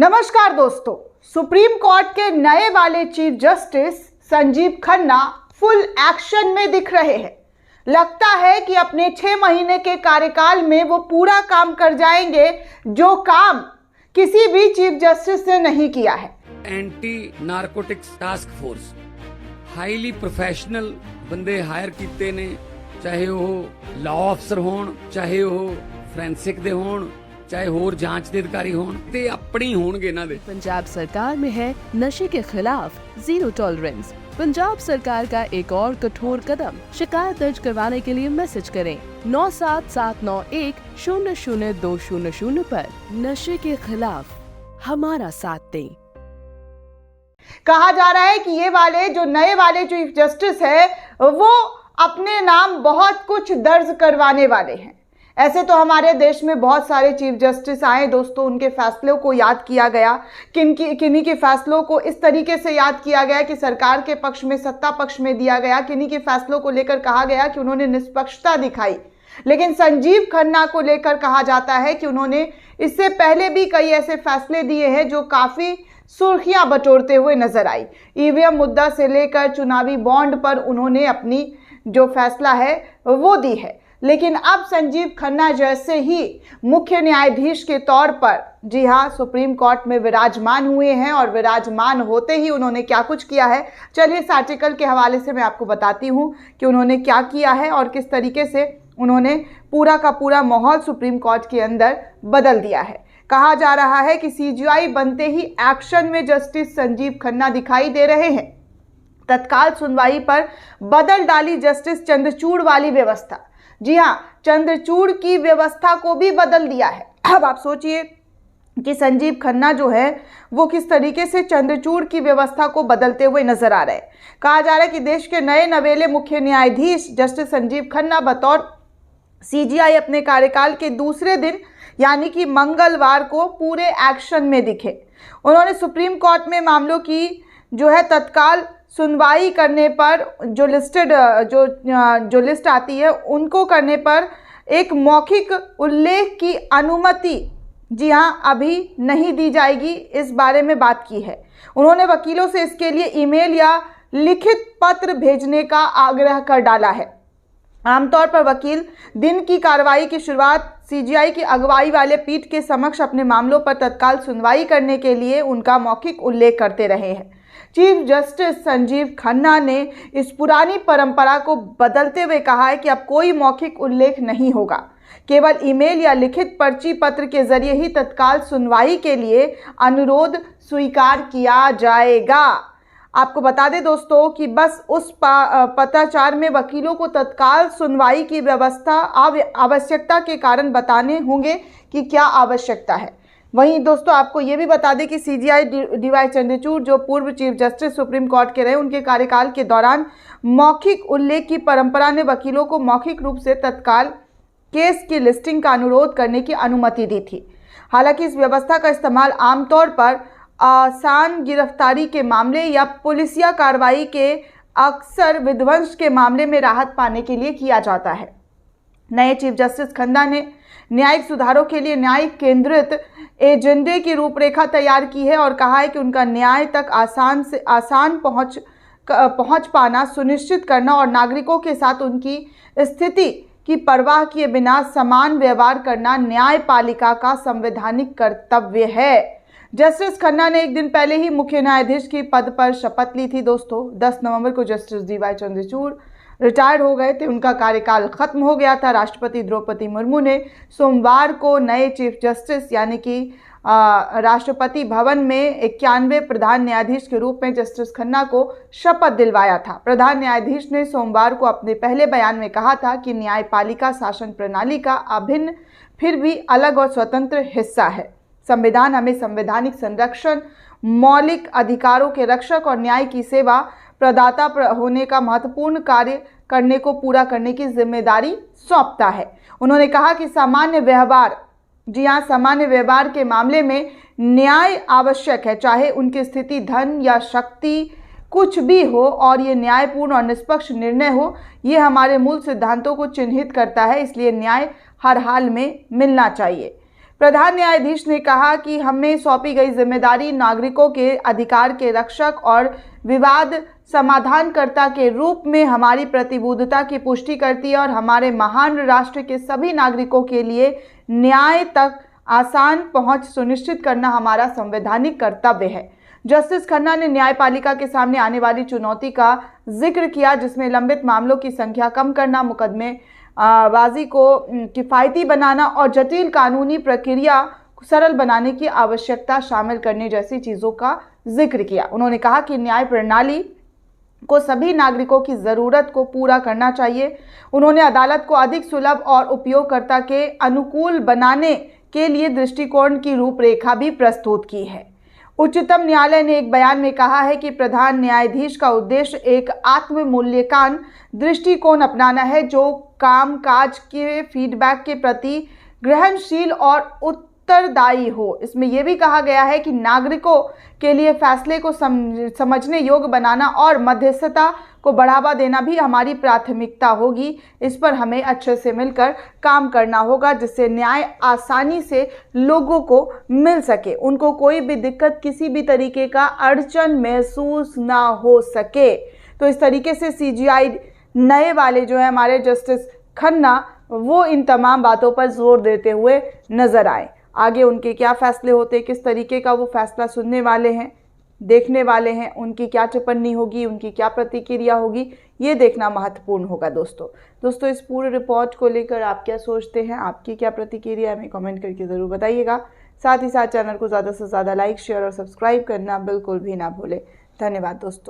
नमस्कार दोस्तों, supreme court के नए वाले chief justice Sanjeev Khanna full action में दिख रहे हैं। लगता है कि अपने 6 महीने के कार्यकाल में वो पूरा काम कर जाएंगे जो काम किसी भी चीफ जस्टिस ने नहीं किया है। Anti narcotics task force highly professional बंदे हायर कीते ने, चाहे वो लॉ अफसर होण, चाहे वो फोरेंसिक दे होण, चाहे होर जांच दे अधिकारी होण, ते अपनी होणगे इन्हां दे। पंजाब सरकार में है नशे के खिलाफ जीरो टॉलरेंस। पंजाब सरकार का एक और कठोर कदम। शिकायत दर्ज करवाने के लिए मैसेज करें 9779100200 पर। नशे के खिलाफ हमारा साथ दें। कहा जा रहा है कि ये वाले जो नए वाले चीफ जस्टिस है वो अपने नाम बहुत कुछ दर्ज करवाने वाले हैं। ऐसे तो हमारे देश में बहुत सारे चीफ जस्टिस आए दोस्तों, उनके फैसलों को याद किया गया, किन्हीं के फैसलों को इस तरीके से याद किया गया कि सरकार के पक्ष में, सत्ता पक्ष में दिया गया, किन्हीं के फैसलों को लेकर कहा गया कि उन्होंने निष्पक्षता दिखाई। लेकिन संजीव खन्ना को लेकर कहा जाता है कि उन्होंने इससे पहले भी कई ऐसे फैसले दिए हैं जो काफी सुर्खियां बटोरते हुए नजर आई। ईवीएम मुद्दा से लेकर चुनावी बॉन्ड पर उन्होंने अपनी जो फैसला है वो दी है। लेकिन अब संजीव खन्ना जैसे ही मुख्य न्यायाधीश के तौर पर, जी हाँ, सुप्रीम कोर्ट में विराजमान हुए हैं और विराजमान होते ही उन्होंने क्या कुछ किया है, चलिए इस आर्टिकल के हवाले से मैं आपको बताती हूँ कि उन्होंने क्या किया है और किस तरीके से उन्होंने पूरा का पूरा माहौल सुप्रीम कोर्ट के अंदर बदल दिया है। कहा जा रहा है कि सीजीआई बनते ही एक्शन में जस्टिस संजीव खन्ना दिखाई दे रहे हैं। तत्काल सुनवाई पर बदल डाली जस्टिस चंद्रचूड़ वाली व्यवस्था। जी हाँ, चंद्रचूड़ की व्यवस्था को भी बदल दिया है। अब आप सोचिए कि संजीव खन्ना जो है वो किस तरीके से चंद्रचूड़ की व्यवस्था को बदलते हुए नजर आ रहे हैं। कहा जा रहा है कि देश के नए नवेले मुख्य न्यायाधीश जस्टिस संजीव खन्ना बतौर सीजीआई अपने कार्यकाल के दूसरे दिन यानी कि मंगलवार को पूरे एक्शन में दिखे। उन्होंने सुप्रीम कोर्ट में मामलों की जो है तत्काल सुनवाई करने पर जो लिस्ट आती है उनको करने पर एक मौखिक उल्लेख की अनुमति, जी हाँ, अभी नहीं दी जाएगी, इस बारे में बात की है। उन्होंने वकीलों से इसके लिए ईमेल या लिखित पत्र भेजने का आग्रह कर डाला है। आमतौर पर वकील दिन की कार्रवाई की शुरुआत सीजीआई की अगुवाई वाले पीठ के समक्ष अपने मामलों पर तत्काल सुनवाई करने के लिए उनका मौखिक उल्लेख करते रहे हैं। चीफ जस्टिस संजीव खन्ना ने इस पुरानी परंपरा को बदलते हुए कहा है कि अब कोई मौखिक उल्लेख नहीं होगा, केवल ईमेल या लिखित पर्ची पत्र के जरिए ही तत्काल सुनवाई के लिए अनुरोध स्वीकार किया जाएगा। आपको बता दें दोस्तों कि बस उस पत्राचार में वकीलों को तत्काल सुनवाई की व्यवस्था आवश्यकता के कारण बताने होंगे कि क्या आवश्यकता है। वहीं दोस्तों आपको ये भी बता दें कि सीजीआई डीवाई चंद्रचूड़ जो पूर्व चीफ जस्टिस सुप्रीम कोर्ट के रहे, उनके कार्यकाल के दौरान मौखिक उल्लेख की परंपरा ने वकीलों को मौखिक रूप से तत्काल केस की लिस्टिंग का अनुरोध करने की अनुमति दी थी। हालांकि इस व्यवस्था का इस्तेमाल आमतौर पर आसान गिरफ्तारी के मामले या पुलिसिया कार्रवाई के अक्सर विध्वंस के मामले में राहत पाने के लिए किया जाता है। नए चीफ जस्टिस खन्ना ने न्यायिक सुधारों के लिए न्यायिक केंद्रित एजेंडे की रूपरेखा तैयार की है और कहा है कि उनका न्याय तक आसान पहुंच पाना सुनिश्चित करना और नागरिकों के साथ उनकी स्थिति की परवाह किए बिना समान व्यवहार करना न्यायपालिका का संवैधानिक कर्तव्य है। जस्टिस खन्ना ने एक दिन पहले ही मुख्य न्यायाधीश की पद पर शपथ ली थी दोस्तों। 10 नवंबर को जस्टिस डीवाई चंद्रचूड़ रिटायर्ड हो गए थे, उनका कार्यकाल खत्म हो गया था। राष्ट्रपति द्रौपदी मुर्मू ने सोमवार को नए चीफ जस्टिस यानी कि राष्ट्रपति भवन में 91वें प्रधान न्यायाधीश के रूप में जस्टिस खन्ना को शपथ दिलवाया था। प्रधान न्यायाधीश ने सोमवार को अपने पहले बयान में कहा था कि न्यायपालिका शासन प्रणाली का अभिन्न फिर भी अलग और स्वतंत्र हिस्सा है। संविधान हमें संवैधानिक संरक्षण, मौलिक अधिकारों के रक्षक और न्याय की सेवा प्रदाता होने का महत्वपूर्ण कार्य करने को पूरा करने की जिम्मेदारी सौंपता है। उन्होंने कहा कि सामान्य व्यवहार, जी हाँ, सामान्य व्यवहार के मामले में न्याय आवश्यक है, चाहे उनकी स्थिति, धन या शक्ति कुछ भी हो, और ये न्यायपूर्ण और निष्पक्ष निर्णय हो। ये हमारे मूल सिद्धांतों को चिन्हित करता है, इसलिए न्याय हर हाल में मिलना चाहिए। प्रधान न्यायाधीश ने कहा कि हमें सौंपी गई जिम्मेदारी नागरिकों के अधिकार के रक्षक और विवाद समाधानकर्ता के रूप में हमारी प्रतिबद्धता की पुष्टि करती है और हमारे महान राष्ट्र के सभी नागरिकों के लिए न्याय तक आसान पहुंच सुनिश्चित करना हमारा संवैधानिक कर्तव्य है। जस्टिस खन्ना ने न्यायपालिका के सामने आने वाली चुनौती का जिक्र किया, जिसमें लंबित मामलों की संख्या कम करना, मुकदमे बाजी को किफ़ायती बनाना और जटिल कानूनी प्रक्रिया सरल बनाने की आवश्यकता शामिल करने जैसी चीज़ों का जिक्र किया। उन्होंने कहा कि न्याय प्रणाली को सभी नागरिकों की ज़रूरत को पूरा करना चाहिए। उन्होंने अदालत को अधिक सुलभ और उपयोगकर्ता के अनुकूल बनाने के लिए दृष्टिकोण की रूपरेखा भी प्रस्तुत की है। उच्चतम न्यायालय ने एक बयान में कहा है कि प्रधान न्यायाधीश का उद्देश्य एक आत्म-मूल्यांकन दृष्टिकोण अपनाना है जो कामकाज के फीडबैक के प्रति ग्रहणशील और उत्तरदायी हो। इसमें यह भी कहा गया है कि नागरिकों के लिए फैसले को समझने योग्य बनाना और मध्यस्थता को बढ़ावा देना भी हमारी प्राथमिकता होगी। इस पर हमें अच्छे से मिलकर काम करना होगा जिससे न्याय आसानी से लोगों को मिल सके, उनको कोई भी दिक्कत, किसी भी तरीके का अड़चन महसूस ना हो सके। तो इस तरीके से CJI नए वाले जो है हमारे जस्टिस खन्ना, वो इन तमाम बातों पर जोर देते हुए नजर आए। आगे उनके क्या फैसले होते, किस तरीके का वो फैसला सुनने वाले हैं, देखने वाले हैं, उनकी क्या टिप्पणी होगी, उनकी क्या प्रतिक्रिया होगी, ये देखना महत्वपूर्ण होगा। दोस्तों इस पूरे रिपोर्ट को लेकर आप क्या सोचते हैं, आपकी क्या प्रतिक्रिया, हमें कमेंट करके ज़रूर बताइएगा। साथ ही साथ चैनल को ज़्यादा से ज़्यादा लाइक, शेयर और सब्सक्राइब करना बिल्कुल भी ना भूलें। धन्यवाद दोस्तों।